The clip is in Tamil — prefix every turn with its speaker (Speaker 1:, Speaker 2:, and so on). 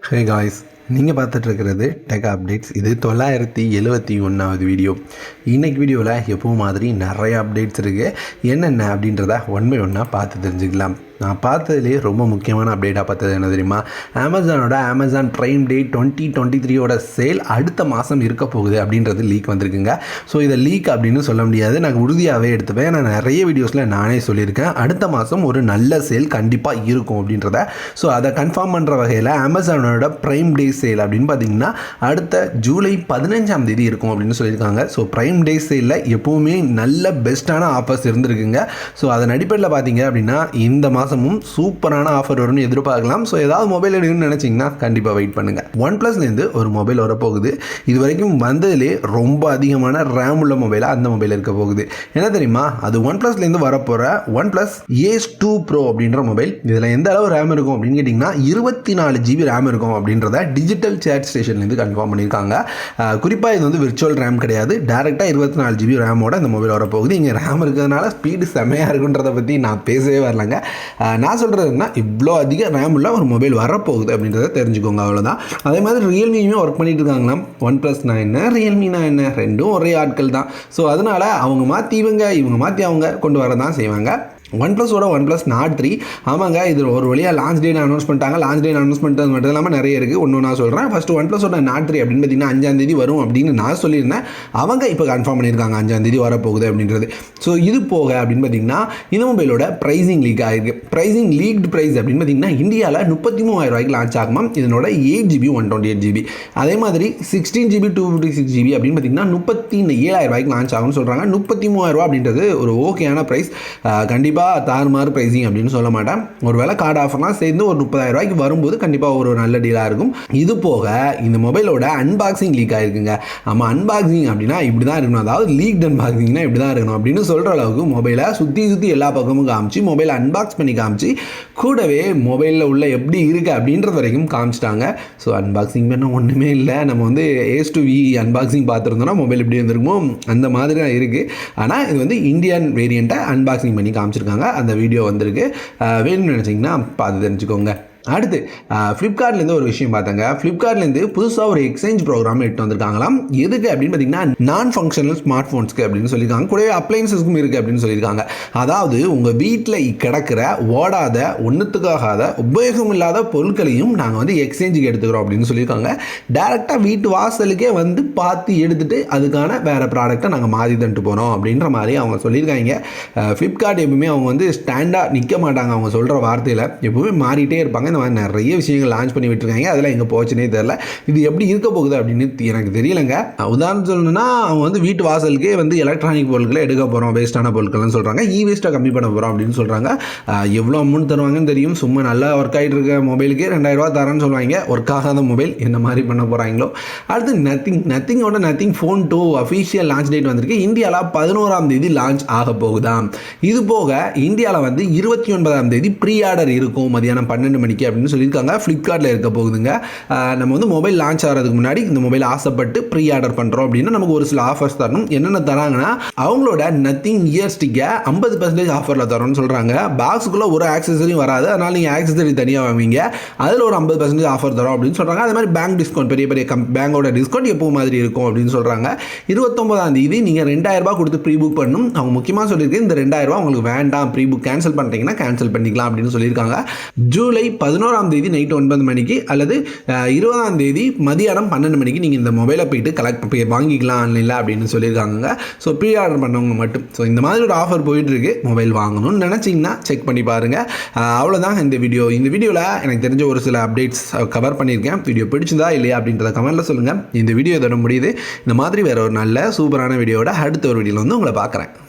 Speaker 1: ஹே காய்ஸ், நீங்கள் பார்த்துட்டு இருக்கிறது டெக் அப்டேட்ஸ். இது 971வது வீடியோ. இன்றைக்கி வீடியோவில் எப்பவும் மாதிரி நிறைய அப்டேட்ஸ் இருக்குது. என்னென்ன அப்படின்றத ஒன் பை ஒன்னாக பார்த்து தெரிஞ்சுக்கலாம். நான் பார்த்ததுலேயே ரொம்ப முக்கியமான அப்டேட்டாக பார்த்தது என்ன தெரியுமா? அமேசான் ப்ரைம் டே 2023யோட சேல் அடுத்த மாதம் இருக்க போகுது அப்படின்றது லீக் வந்திருக்குங்க. ஸோ இதை லீக் அப்படின்னு சொல்ல முடியாது, நான் உறுதியாகவே எடுத்துப்பேன். நான் நிறைய வீடியோஸில் நானே சொல்லியிருக்கேன், அடுத்த மாதம் ஒரு நல்ல சேல் கண்டிப்பாக இருக்கும் அப்படின்றத. ஸோ அதை கன்ஃபார்ம் பண்ணுற வகையில் அமேசானோட ப்ரைம் டே சேல் அப்படின்னு பார்த்தீங்கன்னா அடுத்த ஜூலை 15ஆம் தேதி இருக்கும் அப்படின்னு சொல்லியிருக்காங்க. ஸோ ப்ரைம் டே சேலில் எப்போவுமே நல்ல பெஸ்ட்டான ஆஃபர்ஸ் இருந்திருக்குங்க. ஸோ அதன் அடிப்படையில் பார்த்தீங்க அப்படின்னா இந்த மாதமும் சூப்பரான ஆஃபர் வரும்னு எதிர்பார்க்கலாம். ஸோ ஏதாவது மொபைல் எடுக்கணும்னு நினச்சிங்கன்னா கண்டிப்பாக வெயிட் பண்ணுங்கள். ஒன்ப்ளஸ்லேருந்து ஒரு மொபைல் வரப்போகுது. இது வரைக்கும் வந்ததுலேயே ரொம்ப அதிகமான ரேம் உள்ள மொபைலாக அந்த மொபைல் இருக்க போகுது. என்ன தெரியுமா? அது ஒன்ப்ளஸ்லேருந்து வரப்போகிற ஒன்ப்ளஸ் ஏஸ் 2 ப்ரோ அப்படின்ற மொபைல். இதில் எந்த அளவு ரேம் இருக்கும் அப்படின்னு கேட்டிங்கன்னா 24 GB ரேம் இருக்கும் அப்படின்றத டிஜிட்டல் சேட் ஸ்டேஷன்லேருந்து கன்ஃபார்ம் பண்ணியிருக்காங்க. குறிப்பாக இது வந்து விர்ச்சுவல் ரேம் கிடையாது, டேரெக்டாக 24 GB ரேமோட இந்த மொபைல் வரப்போகுது. இங்கே ரேம் இருக்கிறதுனால ஸ்பீடு செம்மையாக இருக்குன்றதை பற்றி நான் பேசவே வரலங்க. நான் சொல்கிறதுனா இவ்வளோ அதிக ரேம் உள்ள ஒரு மொபைல் வரப்போகுது அப்படின்றத தெரிஞ்சுக்கோங்க, அவ்வளோதான். அதே மாதிரி ரியல்மியுமே ஒர்க் பண்ணிட்டு இருக்காங்களாம். ஒன்ப்ளஸ்னா என்ன, ரியல்மினா என்ன, ரெண்டும் ஒரே ஆட்கள் தான். ஸோ அதனால் அவங்க மாற்றி இவங்க மாற்றி அவங்க கொண்டு வர தான் செய்வாங்க. ஒன்ப்ளஸோட ஒன்ப்ளஸ் நாட் 3 ஆமாங்க, இது ஒரு வழியாக லான்ச் டேட் அனௌன்ஸ் பண்ணிட்டாங்க. லான்ச் டேட் அனௌன்ஸ் பண்ணுறது மட்டும் இல்லாமல் நிறைய இருக்குது. ஒன்று நான் சொல்கிறேன். ஃபஸ்ட்டு ஒன்ப்ளஸோட நாட் 3 அப்படின்னு பார்த்தீங்கன்னா 5ஆம் தேதி வரும் அப்படின்னு நான் சொல்லியிருந்தேன். அவங்க இப்போ கன்ஃபார்ம் பண்ணியிருக்காங்க 5ஆம் தேதி வரப்போகுது அப்படின்றது. ஸோ இது போக அப்படின்னு பார்த்தீங்கன்னா இந்த மொபைலோட ப்ரைஸிங் லீக் ஆகிருக்கு. லீக்டு ப்ரைஸ் அப்படின்னு பார்த்தீங்கன்னா இந்தியாவில் 33,000 ரூபாய்க்கு லான்ச் ஆகுமா. இதனோட 8GB 128GB, அதே மாதிரி 16GB 256GB அப்படின்னு பார்த்தீங்கன்னா 37,000 ரூபாய்க்கு லான்ச் ஆகும்னு சொல்கிறாங்க. 33,000 ரூபா அப்படின்றது ஒரு ஓகேயான ப்ரைஸ். கண்டிப்பாக தாறுமாறு ப்ரைஸிங் அப்படின்னு சொல்ல மாட்டேன். ஒரு வேளை கார்டு ஆஃபர்லாம் சேர்ந்து ஒரு 30,000 ரூபாய்க்கு வரும்போது கண்டிப்பாக ஒரு நல்ல டீலாக இருக்கும். இது போக இந்த மொபைலோட அன்பாக்சிங் லீக் ஆகிருக்குங்க. ஆமாம், அன்பாக்சிங் அப்படின்னா இப்படி தான் இருக்கணும், அதாவது லீக்ட் அன்பாக்சிங்னா இப்படி தான் இருக்கணும் அப்படின்னு சொல்கிற அளவுக்கு மொபைலை சுற்றி எல்லா பக்கமும் காமிச்சு மொபைலை அன்பாக்ஸ் பண்ணி காமிச்சு கூடவே மொபைலில் உள்ள எப்படி இருக்குது அப்படின்றது வரைக்கும் காமிச்சிட்டாங்க. ஸோ அன்பாக்சிங் பண்ண ஒன்றுமே இல்லை. நம்ம வந்து AS2V அன்பாக்சிங் பார்த்துருந்தோம்னா மொபைல் எப்படி இருந்திருக்குமோ அந்த மாதிரி தான் இருக்குது. ஆனால் இது வந்து இந்தியன் வேரியண்ட்டை அன்பாக்சிங் பண்ணி காமிச்சிருக்காங்க. அந்த வீடியோ வந்திருக்கு. வேணும்னு நினச்சிங்கன்னா பார்த்து தெரிஞ்சுக்கோங்க. அடுத்து ஃப்ளிப்கார்ட்லேருந்து ஒரு விஷயம் பார்த்தாங்க. ஃப்ளிப்கார்ட்லேருந்து புதுசாக ஒரு எக்ஸ்சேஞ்ச் ப்ரோக்ராம் எடுத்து வந்திருக்காங்களாம். எதுக்கு அப்படின்னு பார்த்தீங்கன்னா நான் ஃபங்க்ஷனல் ஸ்மார்ட் ஃபோன்ஸ்க்கு அப்படின்னு சொல்லியிருக்காங்க. கூடவே அப்ளைன்சஸ்க்கும் இருக்குது அப்படின்னு சொல்லியிருக்காங்க. அதாவது உங்கள் வீட்டில் கிடக்கிற ஓடாத, ஒன்றுத்துக்காகாத, உபயோகம் இல்லாத பொருட்களையும் நாங்கள் வந்து எக்ஸ்சேஞ்சுக்கு எடுத்துக்கிறோம் அப்படின்னு சொல்லியிருக்காங்க. டேரெக்டாக வீட்டு வாசலுக்கே வந்து பார்த்து எடுத்துகிட்டு அதுக்கான வேறு ப்ராடக்டை நாங்கள் மாற்றி தந்துட்டு போகிறோம் அப்படின்ற மாதிரி அவங்க சொல்லியிருக்காங்க. ஃப்ளிப்கார்ட் எப்பவுமே அவங்க வந்து ஸ்டாண்டாக நிற்க மாட்டாங்க. அவங்க சொல்கிற வார்த்தையில் எப்பவுமே மாறிட்டே இருப்பாங்க. இந்த மாதிரி நிறைய விஷயங்கள் லான்ச் பண்ணி விட்டுருக்காங்க. அதெல்லாம் எங்கே போச்சுன்னே தெரியல. இது எப்படி இருக்க போகுது அப்படின்னு எனக்கு தெரியலைங்க. உதாரணம் சொல்லணும்னா அவங்க வந்து வீட்டு வாசலுக்கே வந்து எலக்ட்ரானிக் பொருட்களை எடுக்க போகிறோம், வேஸ்ட்டான பொருட்கள்னு சொல்கிறாங்க. வேஸ்ட்டாக கம்மி பண்ண போகிறோம் அப்படின்னு சொல்கிறாங்க. எவ்வளோ அமௌண்ட் தருவாங்கன்னு தெரியும். சும்மா நல்லா ஒர்க் ஆகிட்டு இருக்க மொபைலுக்கே 2,000 ரூபா தரேன்னு சொல்லுவாங்க. ஒர்க் ஆகாத மொபைல் என்ன மாதிரி பண்ண போகிறாங்களோ. அடுத்து nothing phone 2 official launch date வந்திருக்கு. இந்தியாவில் 11ஆம் தேதி லான்ச் ஆக போகுதாம். இது போக இந்தியாவில் வந்து 29ஆம் தேதி ப்ரீ ஆர்டர் இருக்கும் மதியானம் 12 மணிக்கு அப்படின்னு சொல்லியிருக்காங்க. ஃப்ளிப்கார்ட்டில் இருக்க போகுதுங்க. நம்ம வந்து மொபைல் லான்ச் ஆகிறதுக்கு முன்னாடி இந்த மொபைல் ஆசைப்பட்டு ப்ரீ ஆர்டர் பண்ணுறோம் அப்படின்னா நமக்கு ஒரு சில ஆஃபர்ஸ் தரணும். என்னென்ன தராங்கன்னா அவங்களோட நத்திங் இயர் ஸ்டிக்கை 50% ஆஃபரில் தரோம்னு சொல்கிறாங்க. பாக்ஸுக்குள்ளே ஒரு ஆக்சசரியும் வராது, அதனால் நீங்கள் ஆக்சசரி தனியாக வாங்குவீங்க, அதில் ஒரு 50% ஆஃபர் தரோம் அப்படின்னு சொல்கிறாங்க. அதே மாதிரி பேங்க் டிஸ்கவுண்ட், பெரிய பேங்கோட டிஸ்கவுண்ட் எப்போ மாதிரி இருக்கும் அப்படின்னு சொல்கிறாங்க. 29ஆம் தேதி நீங்கள் 2,000 ரூபாய் கொடுத்து ப்ரீ புக் பண்ணணும். அவங்க முக்கியமாக சொல்லியிருக்கு இந்த 2,000 ரூபாய் உங்களுக்கு வேண்டாம், ப்ரீ புக் கேன்சல் பண்ணுறீங்கன்னா கேன்சல் பண்ணிக்கலாம் அப்படின்னு சொல்லியிருக்காங்க. ஜூலை 11ஆம் தேதி நைட்டு 9 மணிக்கு அல்லது 20ஆம் தேதி மதியானம் 12 மணிக்கு நீங்கள் இந்த மொபைலை போயிட்டு வாங்கிக்கலாம் ஆன்லைனில் அப்படின்னு சொல்லியிருக்காங்க. ஸோ ப்ரீ ஆர்டர் பண்ணவங்க மட்டும். ஸோ இந்த மாதிரி ஒரு ஆஃபர் போயிட்டுருக்கு. மொபைல் வாங்கணும்னு நினச்சிங்கன்னா செக் பண்ணி பாருங்கள். அவ்வளோதான் இந்த வீடியோவில் எனக்கு தெரிஞ்ச ஒரு சில அப்டேட்ஸ் கவர் பண்ணியிருக்கேன். வீடியோ பிடிச்சதா இல்லையா அப்படின்றத கமெண்ட்டில் சொல்லுங்கள். இந்த வீடியோ இதோட முடியுது. இந்த மாதிரி வேறு ஒரு நல்ல சூப்பரான வீடியோட அடுத்த ஒரு வீடியோவில் வந்து உங்களை பார்க்குறேன்.